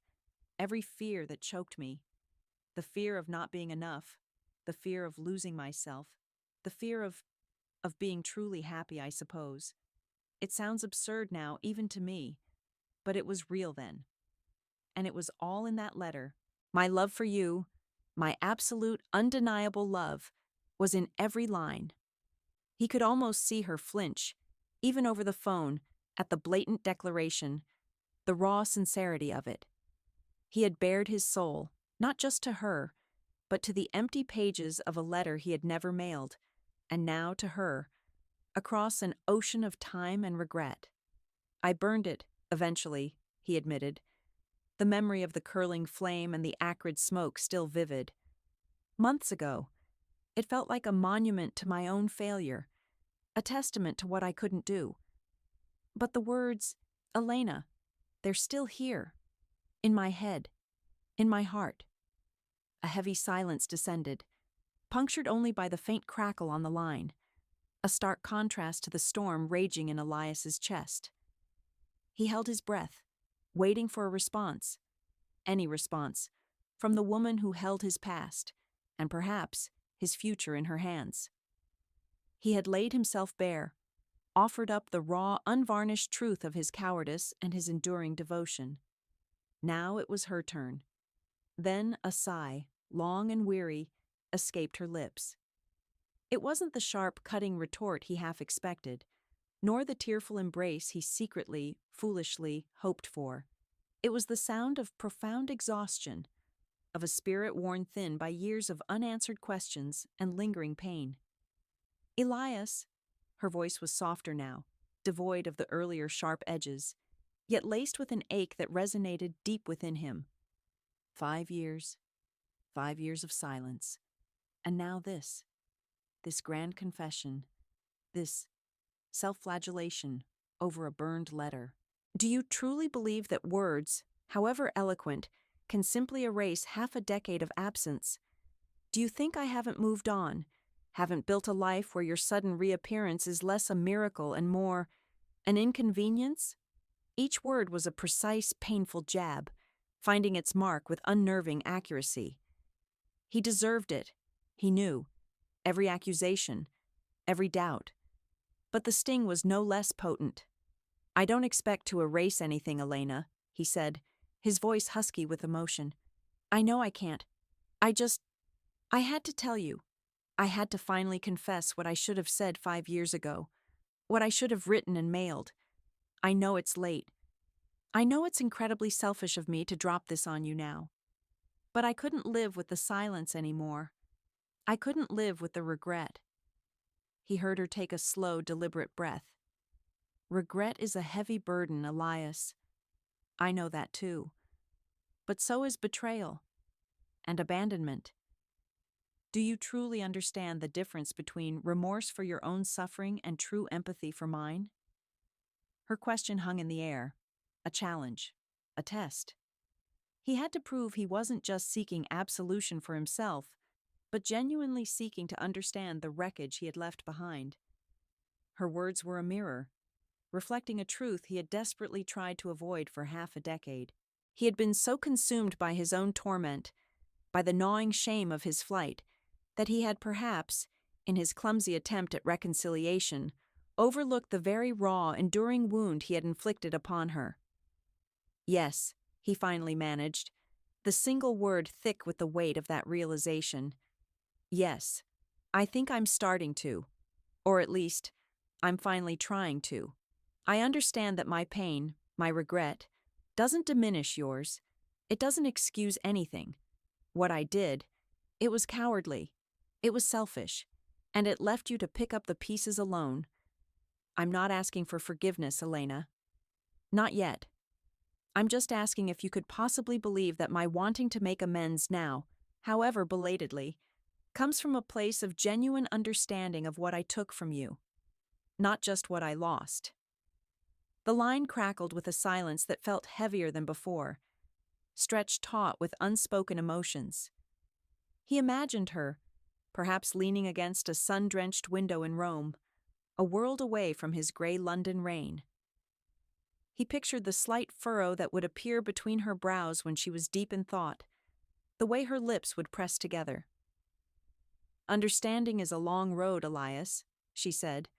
every fear that choked me, the fear of not being enough, the fear of losing myself, the fear of being truly happy, I suppose. It sounds absurd now, even to me, but it was real then. And it was all in that letter. My love for you, my absolute, undeniable love, was in every line. He could almost see her flinch, even over the phone, at the blatant declaration, the raw sincerity of it. He had bared his soul, not just to her, but to the empty pages of a letter he had never mailed, and now to her, across an ocean of time and regret. I burned it, eventually, he admitted, the memory of the curling flame and the acrid smoke still vivid. Months ago, it felt like a monument to my own failure, a testament to what I couldn't do. But the words, Elena, they're still here, in my head, in my heart. A heavy silence descended, punctured only by the faint crackle on the line, a stark contrast to the storm raging in Elias's chest. He held his breath, waiting for a response, any response, from the woman who held his past, and perhaps his future in her hands. He had laid himself bare, offered up the raw, unvarnished truth of his cowardice and his enduring devotion. Now it was her turn. Then a sigh, long and weary, escaped her lips. It wasn't the sharp, cutting retort he half expected, nor the tearful embrace he secretly, foolishly hoped for. It was the sound of profound exhaustion, of a spirit worn thin by years of unanswered questions and lingering pain. Elias, her voice was softer now, devoid of the earlier sharp edges, yet laced with an ache that resonated deep within him. 5 years, 5 years of silence, and now this grand confession, this self-flagellation over a burned letter. Do you truly believe that words, however eloquent, can simply erase half a decade of absence? Do you think I haven't moved on, haven't built a life where your sudden reappearance is less a miracle and more an inconvenience? Each word was a precise, painful jab, finding its mark with unnerving accuracy. He deserved it, he knew, every accusation, every doubt. But the sting was no less potent. I don't expect to erase anything, Elena, he said, his voice husky with emotion. I know I can't. I had to tell you. I had to finally confess what I should have said 5 years ago, what I should have written and mailed. I know it's late. I know it's incredibly selfish of me to drop this on you now. But I couldn't live with the silence anymore. I couldn't live with the regret. He heard her take a slow, deliberate breath. Regret is a heavy burden, Elias. I know that too. But so is betrayal and abandonment. Do you truly understand the difference between remorse for your own suffering and true empathy for mine? Her question hung in the air, a challenge, a test. He had to prove he wasn't just seeking absolution for himself, but genuinely seeking to understand the wreckage he had left behind. Her words were a mirror, reflecting a truth he had desperately tried to avoid for half a decade. He had been so consumed by his own torment, by the gnawing shame of his flight, that he had perhaps, in his clumsy attempt at reconciliation, overlooked the very raw, enduring wound he had inflicted upon her. Yes, he finally managed, the single word thick with the weight of that realization. Yes, I think I'm starting to, or at least, I'm finally trying to. I understand that my pain, my regret, doesn't diminish yours. It doesn't excuse anything. What I did, it was cowardly. It was selfish, and it left you to pick up the pieces alone. I'm not asking for forgiveness, Elena. Not yet. I'm just asking if you could possibly believe that my wanting to make amends now, however belatedly, comes from a place of genuine understanding of what I took from you, not just what I lost. The line crackled with a silence that felt heavier than before, stretched taut with unspoken emotions. He imagined her, perhaps leaning against a sun-drenched window in Rome, a world away from his gray London rain. He pictured the slight furrow that would appear between her brows when she was deep in thought, the way her lips would press together. Understanding is a long road, Elias, she said,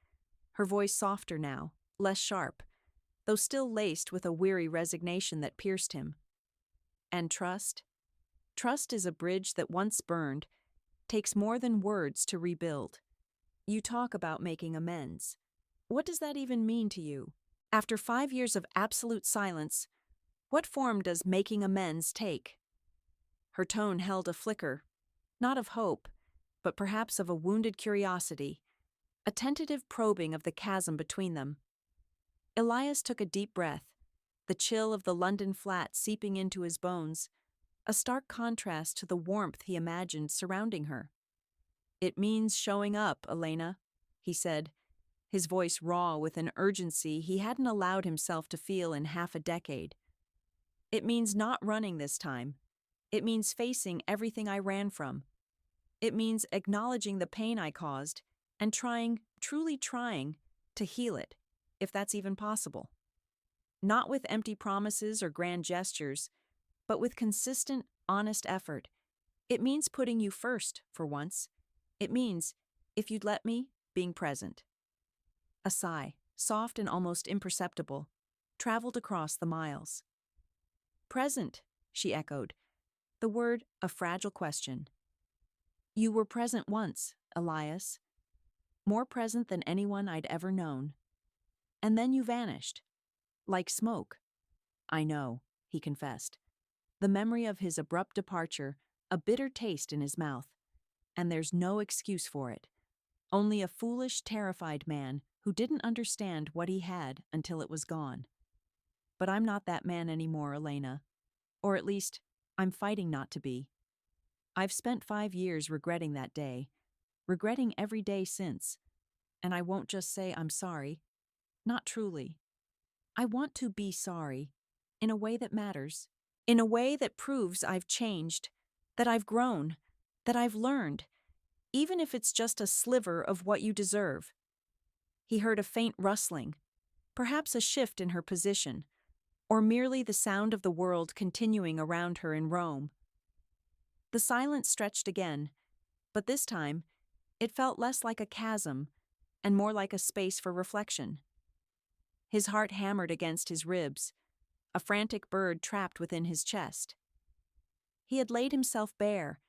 her voice softer now, less sharp, though still laced with a weary resignation that pierced him. And trust? Trust is a bridge that once burned, takes more than words to rebuild. You talk about making amends. What does that even mean to you? After 5 years of absolute silence, what form does making amends take? Her tone held a flicker, not of hope, but perhaps of a wounded curiosity, a tentative probing of the chasm between them. Elias took a deep breath, the chill of the London flat seeping into his bones, a stark contrast to the warmth he imagined surrounding her. It means showing up, Elena, he said, his voice raw with an urgency he hadn't allowed himself to feel in half a decade. It means not running this time. It means facing everything I ran from. It means acknowledging the pain I caused and trying, truly trying, to heal it, if that's even possible. Not with empty promises or grand gestures, but with consistent, honest effort. It means putting you first, for once. It means, if you'd let me, being present. A sigh, soft and almost imperceptible, traveled across the miles. Present, she echoed, the word a fragile question. You were present once, Elias. More present than anyone I'd ever known. And then you vanished. Like smoke. I know, he confessed. The memory of his abrupt departure, a bitter taste in his mouth. And there's no excuse for it. Only a foolish, terrified man who didn't understand what he had until it was gone. But I'm not that man anymore, Elena. Or at least, I'm fighting not to be. I've spent 5 years regretting that day, regretting every day since, and I won't just say I'm sorry. Not truly. I want to be sorry, in a way that matters, in a way that proves I've changed, that I've grown, that I've learned, even if it's just a sliver of what you deserve. He heard a faint rustling, perhaps a shift in her position, or merely the sound of the world continuing around her in Rome. The silence stretched again, but this time, it felt less like a chasm and more like a space for reflection. His heart hammered against his ribs, a frantic bird trapped within his chest. He had laid himself bare,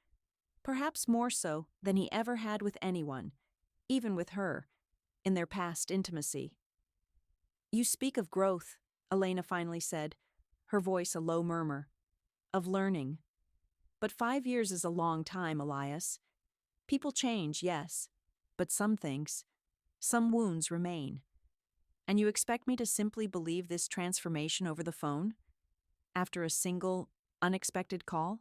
perhaps more so than he ever had with anyone, even with her, in their past intimacy. You speak of growth, Elena finally said, her voice a low murmur. Of learning. But 5 years is a long time, Elias. People change, yes, but some things, some wounds remain. And you expect me to simply believe this transformation over the phone? After a single, unexpected call?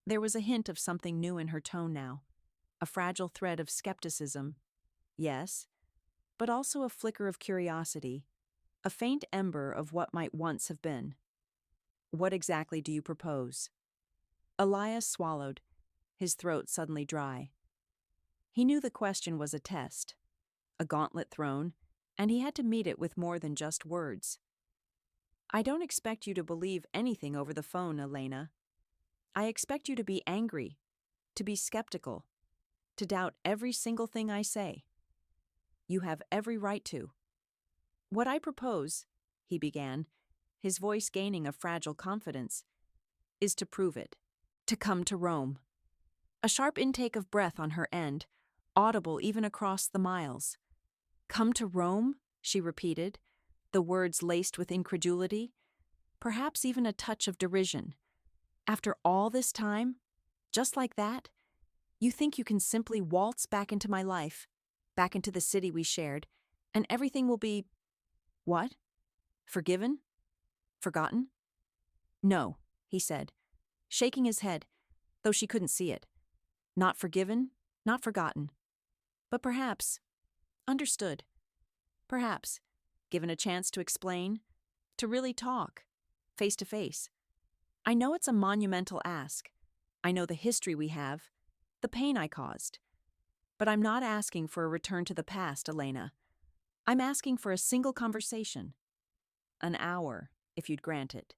There was a hint of something new in her tone now, a fragile thread of skepticism. Yes, but also a flicker of curiosity, a faint ember of what might once have been. What exactly do you propose? Elias swallowed, his throat suddenly dry. He knew the question was a test, a gauntlet thrown, and he had to meet it with more than just words. I don't expect you to believe anything over the phone, Elena. I expect you to be angry, to be skeptical, to doubt every single thing I say. You have every right to. What I propose, he began, his voice gaining a fragile confidence, is to prove it, to come to Rome. A sharp intake of breath on her end, audible even across the miles. Come to Rome? She repeated, the words laced with incredulity, perhaps even a touch of derision. After all this time, just like that, you think you can simply waltz back into my life, back into the city we shared, and everything will be… what? Forgiven? Forgotten? No, he said, shaking his head, though she couldn't see it. Not forgiven, not forgotten. But perhaps, understood. Perhaps, given a chance to explain, to really talk, face to face. I know it's a monumental ask. I know the history we have, the pain I caused. But I'm not asking for a return to the past, Elena. I'm asking for a single conversation. An hour, if you'd grant it.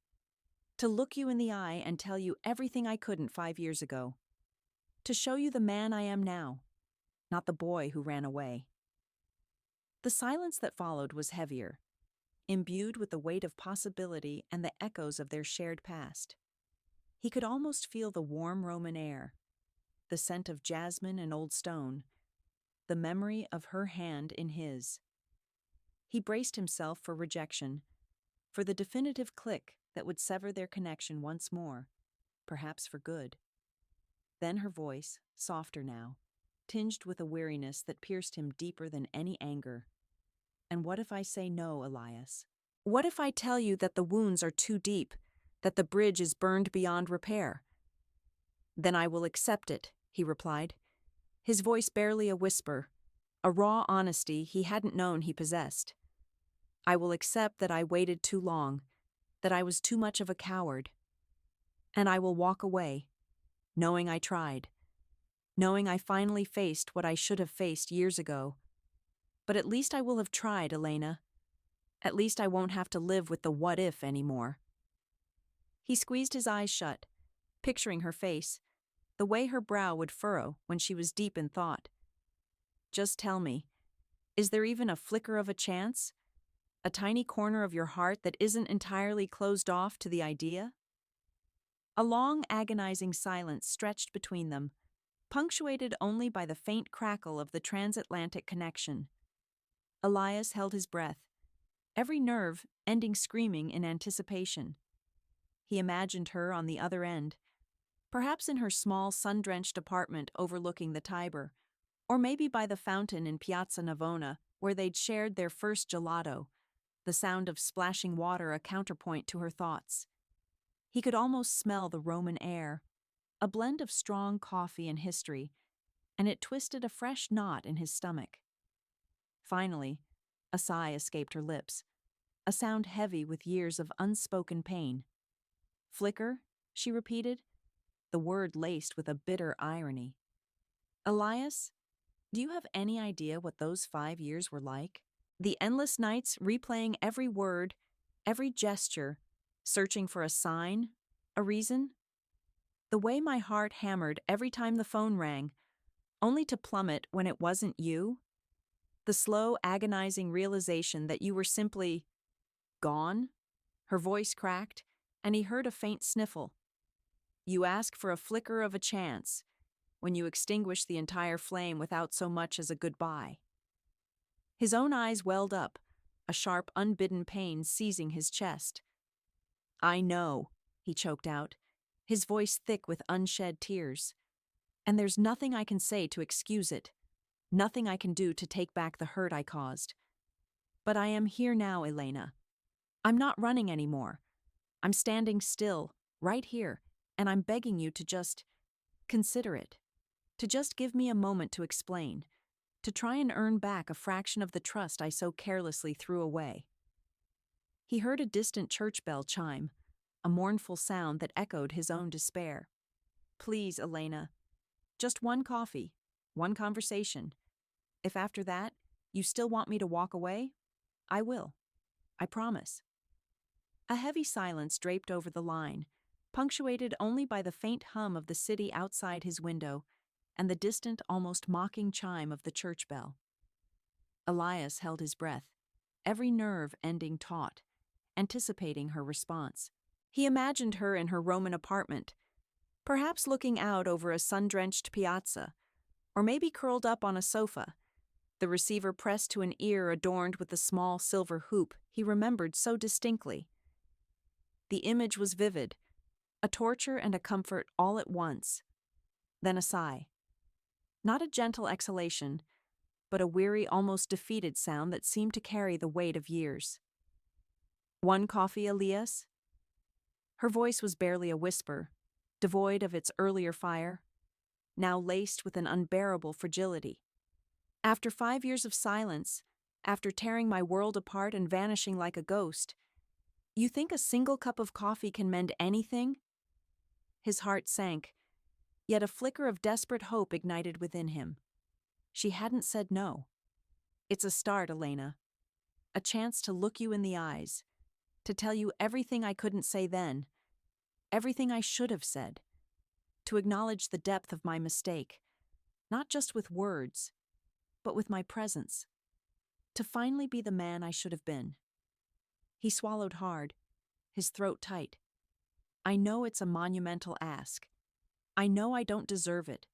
To look you in the eye and tell you everything I couldn't 5 years ago. To show you the man I am now, not the boy who ran away. The silence that followed was heavier, imbued with the weight of possibility and the echoes of their shared past. He could almost feel the warm Roman air, the scent of jasmine and old stone, the memory of her hand in his. He braced himself for rejection, for the definitive click that would sever their connection once more, perhaps for good. Then her voice, softer now, tinged with a weariness that pierced him deeper than any anger. And what if I say no, Elias? What if I tell you that the wounds are too deep, that the bridge is burned beyond repair? Then I will accept it, he replied, his voice barely a whisper, a raw honesty he hadn't known he possessed. I will accept that I waited too long, that I was too much of a coward. And I will walk away, knowing I tried, knowing I finally faced what I should have faced years ago. But at least I will have tried, Elena. At least I won't have to live with the what if anymore. He squeezed his eyes shut, picturing her face, the way her brow would furrow when she was deep in thought. Just tell me, is there even a flicker of a chance? A tiny corner of your heart that isn't entirely closed off to the idea? A long, agonizing silence stretched between them, punctuated only by the faint crackle of the transatlantic connection. Elias held his breath, every nerve ending screaming in anticipation. He imagined her on the other end, perhaps in her small sun-drenched apartment overlooking the Tiber, or maybe by the fountain in Piazza Navona where they'd shared their first gelato, the sound of splashing water a counterpoint to her thoughts. He could almost smell the Roman air, a blend of strong coffee and history, and it twisted a fresh knot in his stomach. Finally, a sigh escaped her lips, a sound heavy with years of unspoken pain. Flicker, she repeated, the word laced with a bitter irony. Elias, do you have any idea what those 5 years were like? The endless nights replaying every word, every gesture, searching for a sign, a reason? The way my heart hammered every time the phone rang, only to plummet when it wasn't you? The slow, agonizing realization that you were simply gone? Her voice cracked, and he heard a faint sniffle. You ask for a flicker of a chance, when you extinguish the entire flame without so much as a goodbye. His own eyes welled up, a sharp, unbidden pain seizing his chest. I know, he choked out, his voice thick with unshed tears. And there's nothing I can say to excuse it, nothing I can do to take back the hurt I caused. But I am here now, Elena. I'm not running anymore. I'm standing still, right here, and I'm begging you to just consider it. To just give me a moment to explain, to try and earn back a fraction of the trust I so carelessly threw away. He heard a distant church bell chime, a mournful sound that echoed his own despair. Please, Elena, just one coffee, one conversation. If after that, you still want me to walk away, I will. I promise. A heavy silence draped over the line, punctuated only by the faint hum of the city outside his window and the distant, almost mocking chime of the church bell. Elias held his breath, every nerve ending taut, anticipating her response. He imagined her in her Roman apartment, perhaps looking out over a sun-drenched piazza, or maybe curled up on a sofa, the receiver pressed to an ear adorned with the small silver hoop he remembered so distinctly. The image was vivid, a torture and a comfort all at once. Then a sigh. Not a gentle exhalation, but a weary, almost defeated sound that seemed to carry the weight of years. One coffee, Elias? Her voice was barely a whisper, devoid of its earlier fire, now laced with an unbearable fragility. After 5 years of silence, after tearing my world apart and vanishing like a ghost, you think a single cup of coffee can mend anything? His heart sank, yet a flicker of desperate hope ignited within him. She hadn't said no. It's a start, Elena. A chance to look you in the eyes, to tell you everything I couldn't say then, everything I should have said, to acknowledge the depth of my mistake, not just with words, but with my presence, to finally be the man I should have been. He swallowed hard, his throat tight. I know it's a monumental ask. I know I don't deserve it,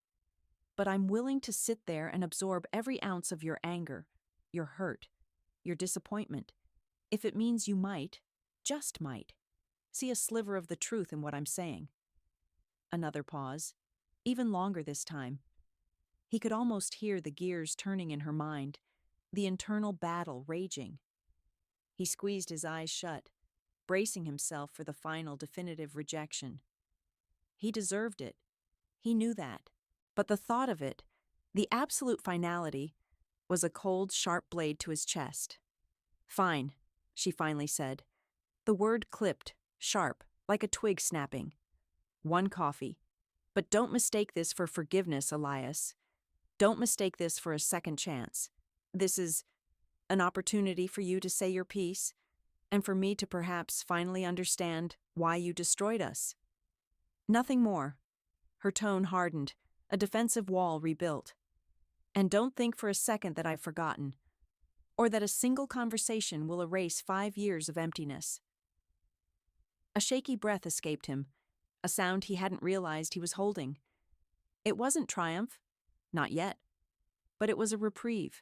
but I'm willing to sit there and absorb every ounce of your anger, your hurt, your disappointment, if it means you might, just might, see a sliver of the truth in what I'm saying. Another pause, even longer this time. He could almost hear the gears turning in her mind, the internal battle raging. He squeezed his eyes shut, bracing himself for the final definitive rejection. He deserved it. He knew that. But the thought of it, the absolute finality, was a cold, sharp blade to his chest. Fine, she finally said. The word clipped, sharp, like a twig snapping. One coffee. But don't mistake this for forgiveness, Elias. Don't mistake this for a second chance. This is an opportunity for you to say your piece, and for me to perhaps finally understand why you destroyed us. Nothing more. Her tone hardened, a defensive wall rebuilt. And don't think for a second that I've forgotten, or that a single conversation will erase 5 years of emptiness. A shaky breath escaped him, a sound he hadn't realized he was holding. It wasn't triumph, not yet, but it was a reprieve.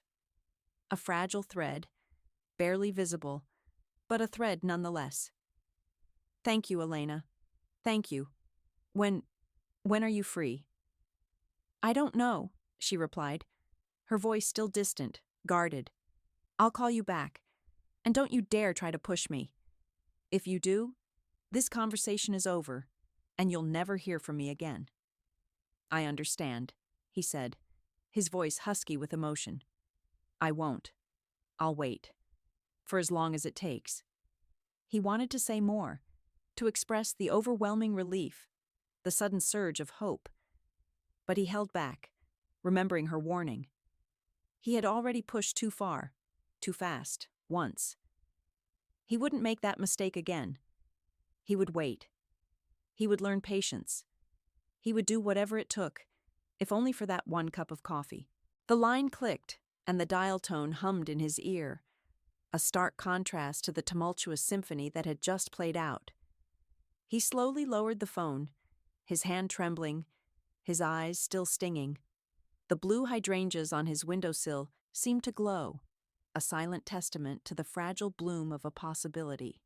A fragile thread, barely visible, but a thread nonetheless. Thank you, Elena. Thank you. When are you free? I don't know, she replied, her voice still distant, guarded. I'll call you back. And don't you dare try to push me. If you do, this conversation is over, and you'll never hear from me again." "I understand," he said, his voice husky with emotion. "I won't. I'll wait. For as long as it takes." He wanted to say more, to express the overwhelming relief, the sudden surge of hope. But he held back, remembering her warning. He had already pushed too far, too fast, once. He wouldn't make that mistake again. He would wait. He would learn patience. He would do whatever it took, if only for that one cup of coffee. The line clicked, and the dial tone hummed in his ear, a stark contrast to the tumultuous symphony that had just played out. He slowly lowered the phone, his hand trembling, his eyes still stinging. The blue hydrangeas on his windowsill seemed to glow, a silent testament to the fragile bloom of a possibility.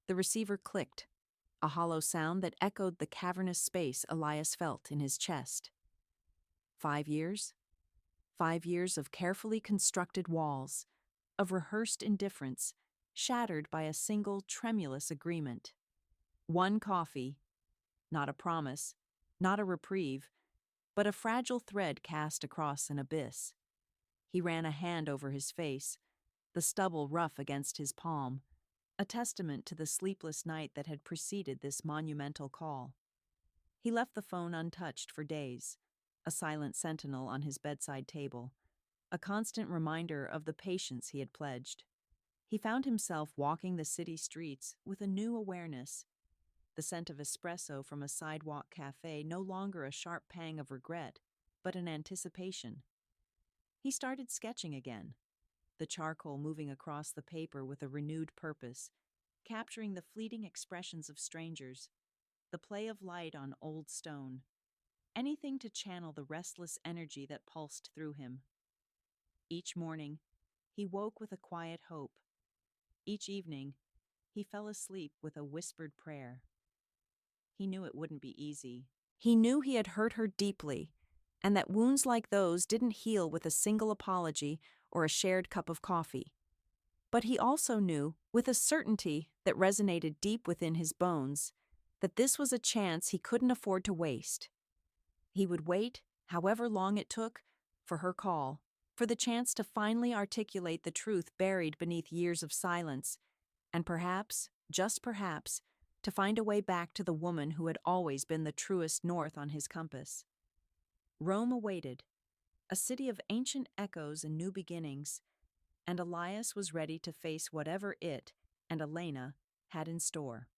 The receiver clicked, a hollow sound that echoed the cavernous space Elias felt in his chest. 5 years? 5 years of carefully constructed walls, of rehearsed indifference, shattered by a single tremulous agreement. One coffee, not a promise, not a reprieve, but a fragile thread cast across an abyss. He ran a hand over his face, the stubble rough against his palm, a testament to the sleepless night that had preceded this monumental call. He left the phone untouched for days, a silent sentinel on his bedside table, a constant reminder of the patience he had pledged. He found himself walking the city streets with a new awareness, the scent of espresso from a sidewalk cafe no longer a sharp pang of regret, but an anticipation. He started sketching again, the charcoal moving across the paper with a renewed purpose, capturing the fleeting expressions of strangers, the play of light on old stone, anything to channel the restless energy that pulsed through him. Each morning, he woke with a quiet hope. Each evening, he fell asleep with a whispered prayer. He knew it wouldn't be easy. He knew he had hurt her deeply, and that wounds like those didn't heal with a single apology or a shared cup of coffee. But he also knew, with a certainty that resonated deep within his bones, that this was a chance he couldn't afford to waste. He would wait, however long it took, for her call, for the chance to finally articulate the truth buried beneath years of silence, and perhaps, just perhaps, to find a way back to the woman who had always been the truest north on his compass. Rome awaited, a city of ancient echoes and new beginnings, and Elias was ready to face whatever it and Elena had in store.